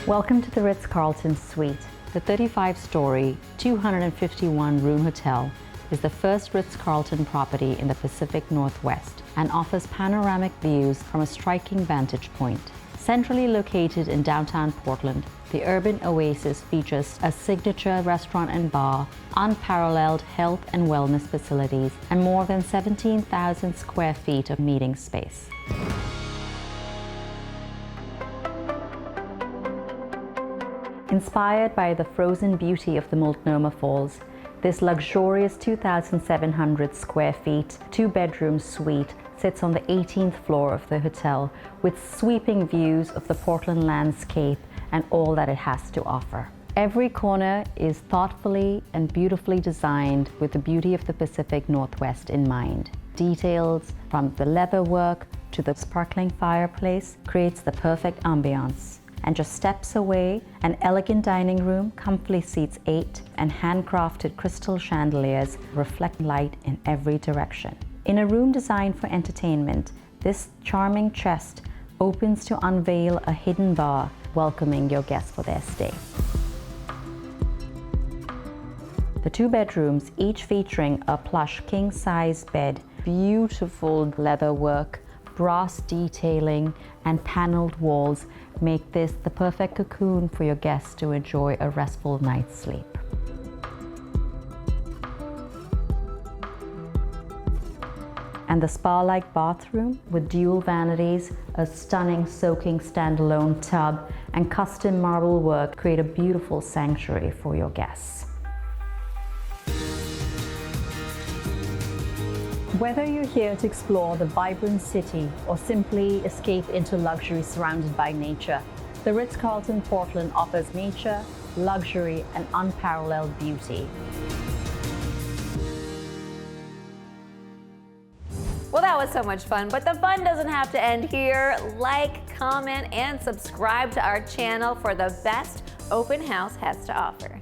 Welcome to the Ritz-Carlton Suite. The 35-story, 251-room hotel is the first Ritz-Carlton property in the Pacific Northwest and offers panoramic views from a striking vantage point. Centrally located in downtown Portland, the urban oasis features a signature restaurant and bar, unparalleled health and wellness facilities, and more than 17,000 square feet of meeting space. Inspired by the frozen beauty of the Multnomah Falls, this luxurious 2,700 square feet, two-bedroom suite sits on the 18th floor of the hotel with sweeping views of the Portland landscape and all that it has to offer. Every corner is thoughtfully and beautifully designed with the beauty of the Pacific Northwest in mind. Details from the leatherwork to the sparkling fireplace creates the perfect ambiance. And just steps away, an elegant dining room comfortably seats 8, and handcrafted crystal chandeliers reflect light in every direction. In a room designed for entertainment, this charming chest opens to unveil a hidden bar, welcoming your guests for their stay. The two bedrooms, each featuring a plush king-size bed, beautiful leatherwork, brass detailing, and paneled walls make this the perfect cocoon for your guests to enjoy a restful night's sleep. And the spa-like bathroom with dual vanities, a stunning soaking standalone tub, and custom marble work create a beautiful sanctuary for your guests. Whether you're here to explore the vibrant city or simply escape into luxury surrounded by nature, the Ritz-Carlton Portland offers nature, luxury, and unparalleled beauty. Well, that was so much fun, but the fun doesn't have to end here. Like, comment, and subscribe to our channel for the best Open House has to offer.